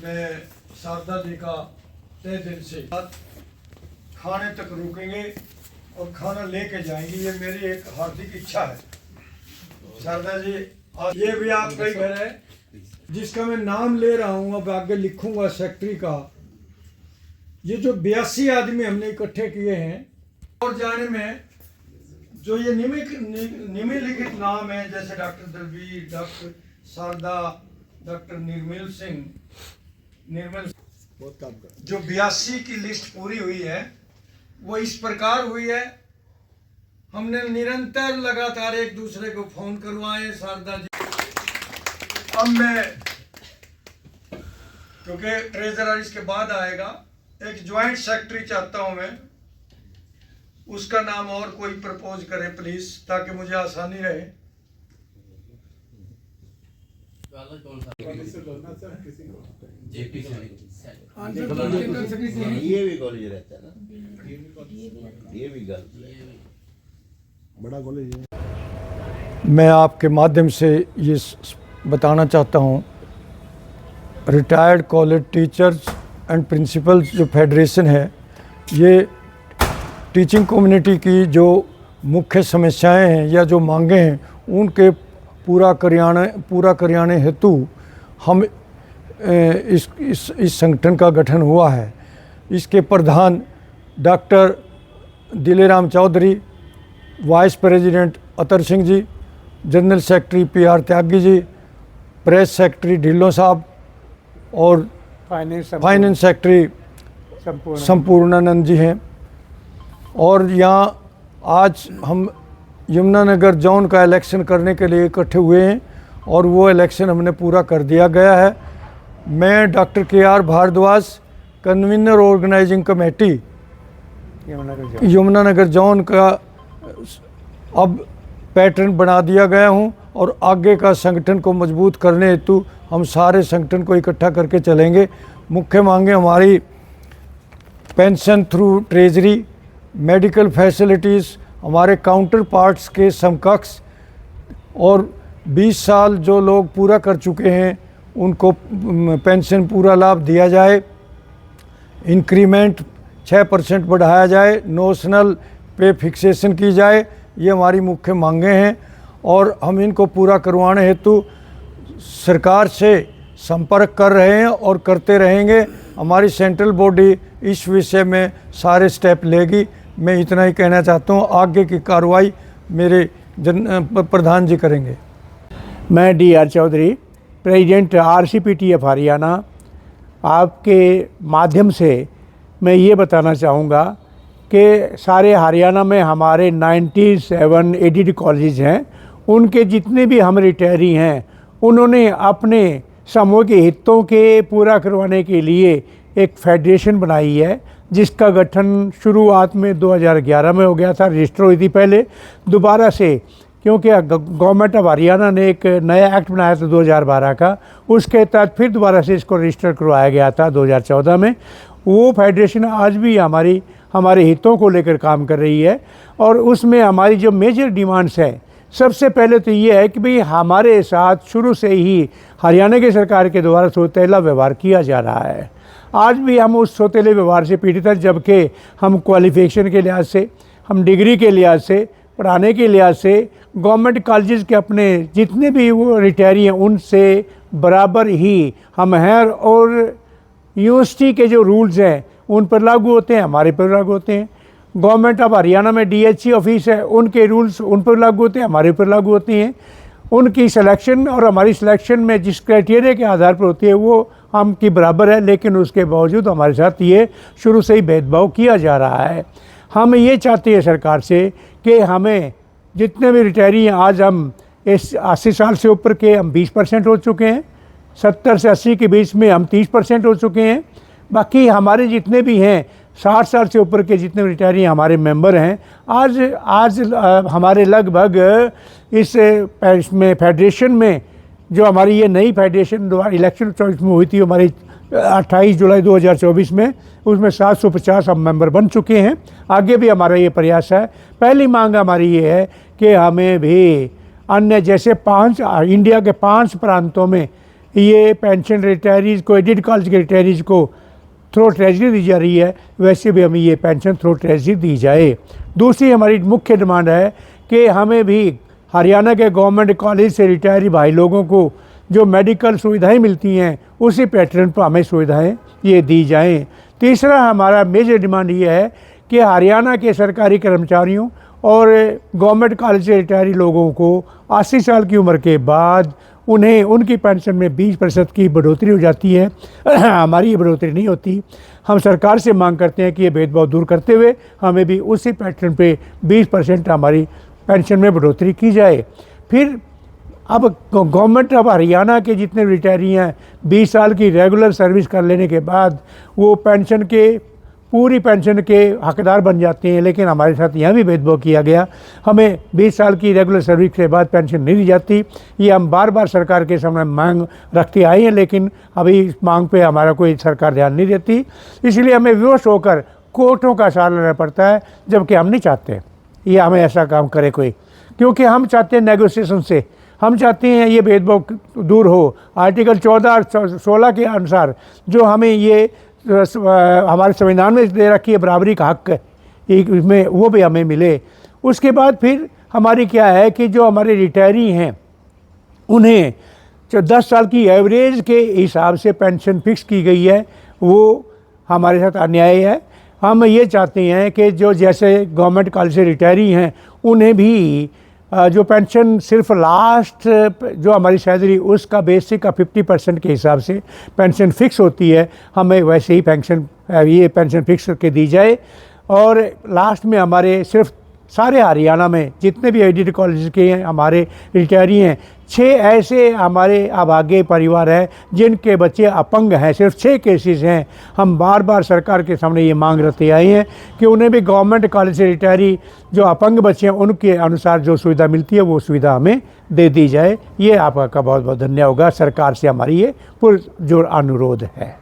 मैं शारदा जी का तहे दिल से खाने तक रुकेंगे और खाना लेके जाएंगे, ये मेरी एक हार्दिक इच्छा है। शारदा जी, ये भी आपका ही घर है जिसका मैं नाम ले रहा हूँ, अब आगे लिखूंगा सेक्रेटरी का। ये जो 82 आदमी हमने इकट्ठे किए हैं और जाने में जो ये निम्नलिखित नाम है, जैसे doctor Dalbir, doctor Sharda, doctor Nirmal बहुत काम कर, जो 82 की लिस्ट पूरी हुई है वो इस प्रकार हुई है। हमने निरंतर लगातार एक दूसरे को फोन करवाए। शारदा जी, अब मैं, क्योंकि ट्रेजरर इसके बाद आएगा, एक ज्वाइंट सेक्रेटरी चाहता हूं मैं, उसका नाम और कोई प्रपोज करे प्लीज, ताकि मुझे आसानी रहे। ये भी कॉलेज रहता है ना, ये भी गर्ल्स बड़ा कॉलेज है। मैं आपके माध्यम से ये बताना चाहता हूँ, retired college teachers and principles जो फेडरेशन है, ये टीचिंग कम्युनिटी की जो मुख्य समस्याएं हैं या जो मांगे हैं उनके पूरा करियाने हेतु हम इस संगठन का गठन हुआ है। इसके प्रधान doctor Dilaram Chaudhary, vice president Atar Singh ji, general secretary PR Tyagi ji, press secretary Dhillon sahab और फाइनेंस सेक्रेटरी संपूर्णानंद जी हैं। और यहाँ आज हम यमुनानगर जोन का इलेक्शन करने के लिए इकट्ठे हुए हैं और वो इलेक्शन हमने पूरा कर दिया गया है। मैं doctor KR Bhardwaj, convener organizing committee Yamunanagar zone का अब पैटर्न बना दिया गया हूँ और आगे का संगठन को मजबूत करने हेतु हम सारे संगठन को इकट्ठा करके चलेंगे। मुख्य मांगे हमारी pension through treasury, medical facilities हमारे काउंटर पार्ट्स के समकक्ष, और 20 साल जो लोग पूरा कर चुके हैं उनको पेंशन पूरा लाभ दिया जाए, इंक्रीमेंट 6% बढ़ाया जाए, नोशनल पे फिक्सेशन की जाए। ये हमारी मुख्य मांगे हैं और हम इनको पूरा करवाने हेतु सरकार से संपर्क कर रहे हैं और करते रहेंगे। हमारी सेंट्रल बॉडी इस विषय में सारे स्टेप लेगी। मैं इतना ही कहना चाहता हूँ, आगे की कार्रवाई मेरे प्रधान जी करेंगे। मैं DR Chaudhary, president RCPTF Haryana, आपके माध्यम से मैं ये बताना चाहूँगा कि सारे हरियाणा में हमारे 97 कॉलेज हैं, उनके जितने भी हम रिटायरी हैं उन्होंने अपने समूह के हितों के पूरा करवाने के लिए एक फेडरेशन बनाई है, जिसका गठन शुरुआत में 2011 में हो गया था, रजिस्टर हुई थी पहले। दोबारा से क्योंकि गवर्नमेंट ऑफ हरियाणा ने एक नया एक्ट बनाया था 2012 का, उसके तहत फिर दोबारा से इसको रजिस्टर करवाया गया था 2014 में। वो फेडरेशन आज भी हमारे हितों को लेकर काम कर रही है और उसमें हमारी जो मेजर डिमांड्स हैं, सबसे पहले तो ये है कि भाई हमारे साथ शुरू से ही हरियाणा की सरकार के द्वारा सौतेला व्यवहार किया जा रहा है। आज भी हम उस सौतेले व्यवहार से पीड़ित हैं, जबकि हम क्वालिफिकेशन के लिहाज से, हम डिग्री के लिहाज से, पढ़ाने के लिहाज से गवर्नमेंट कॉलेजेस के अपने जितने भी वो रिटायरी हैं उनसे बराबर ही हम हैं और यूनिवर्सिटी के जो रूल्स हैं उन पर लागू होते हैं, हमारे पर लागू होते हैं। गवर्नमेंट ऑफ हरियाणा में DHE ऑफिस है, उनके रूल्स उन पर लागू होते हैं, हमारे ऊपर लागू होते हैं। उनकी सिलेक्शन और हमारी सिलेक्शन में जिस क्राइटेरिया के आधार पर होती है वो हम की बराबर है, लेकिन उसके बावजूद हमारे साथ ये शुरू से ही भेदभाव किया जा रहा है। हम ये चाहते हैं सरकार से कि हमें जितने भी रिटायरी हैं, आज हम इस 80 साल से ऊपर के हम 20% हो चुके हैं, 70 से 80 के बीच में हम 30% हो चुके हैं। बाकी हमारे जितने भी हैं 60 साल से ऊपर के जितने रिटायरी हमारे मेंबर हैं, आज हमारे लगभग इसमें फेडरेशन में जो हमारी ये नई फेडरेशन दोबारा इलेक्शन चॉइस में हुई थी हमारी 28 जुलाई 2024 में, उसमें 750 हम मेंबर बन चुके हैं। आगे भी हमारा ये प्रयास है। पहली मांग हमारी ये है कि हमें भी अन्य जैसे इंडिया के 5 प्रांतों में ये पेंशन रिटायरीज़ को, एडिड कॉलेज के रिटायरीज़ को थ्रो ट्रेजरी दी जा रही है, वैसे भी हमें ये पेंशन थ्रो ट्रेजरी दी जाए। दूसरी हमारी मुख्य डिमांड है कि हमें भी हरियाणा के गवर्नमेंट कॉलेज से रिटायरी भाई लोगों को जो मेडिकल सुविधाएं मिलती हैं उसी पैटर्न पर हमें सुविधाएं ये दी जाएं। तीसरा हमारा मेजर डिमांड ये है कि हरियाणा के सरकारी कर्मचारियों और गवर्नमेंट कॉलेज से रिटायरी लोगों को 80 साल की उम्र के बाद उन्हें उनकी पेंशन में 20% की बढ़ोतरी हो जाती है। हमारी ये बढ़ोतरी नहीं होती। हम सरकार से मांग करते हैं कि ये भेदभाव दूर करते हुए हमें भी उसी पैटर्न पे 20% हमारी पेंशन में बढ़ोतरी की जाए। फिर अब गवर्नमेंट अब हरियाणा के जितने रिटायरी हैं 20 साल की रेगुलर सर्विस कर लेने के बाद वो पेंशन के पूरी पेंशन के हकदार बन जाते हैं, लेकिन हमारे साथ यहाँ भी भेदभाव किया गया। हमें 20 साल की रेगुलर सर्विस के बाद पेंशन नहीं दी जाती। ये हम बार बार सरकार के सामने मांग रखते आए हैं, लेकिन अभी इस मांग पे हमारा कोई सरकार ध्यान नहीं देती। इसलिए हमें विवश होकर कोर्टों का सहारा लेना पड़ता है, जबकि हम नहीं चाहते ये हमें ऐसा काम करे कोई, क्योंकि हम चाहते हैं नेगोशिएशन से, हम चाहते हैं ये भेदभाव दूर हो। आर्टिकल 14 और 16 के अनुसार जो हमें ये हमारे संविधान में दे रखी है बराबरी का हक में, वो भी हमें मिले। उसके बाद फिर हमारी क्या है कि जो हमारे रिटायरी हैं उन्हें जो 10 साल की एवरेज के हिसाब से पेंशन फिक्स की गई है, वो हमारे साथ अन्याय है। हम ये चाहते हैं कि जो जैसे गवर्नमेंट कॉलेज से रिटायरी हैं उन्हें भी जो पेंशन सिर्फ लास्ट जो हमारी सैलरी उसका बेसिक का 50% के हिसाब से पेंशन फिक्स होती है, हमें वैसे ही ये पेंशन फिक्स करके दी जाए। और लास्ट में हमारे सिर्फ सारे हरियाणा में जितने भी एडिड कॉलेज के हैं हमारे रिटायरी हैं, 6 ऐसे हमारे अभागे परिवार हैं जिनके बच्चे अपंग हैं, सिर्फ 6 केसेस हैं। हम बार बार सरकार के सामने ये मांग रखते आए हैं कि उन्हें भी गवर्नमेंट कॉलेज से रिटायरी जो अपंग बच्चे हैं उनके अनुसार जो सुविधा मिलती है वो सुविधा हमें दे दी जाए। ये आपका बहुत बहुत धन्यवाद होगा। सरकार से हमारी ये पुरजोर अनुरोध है।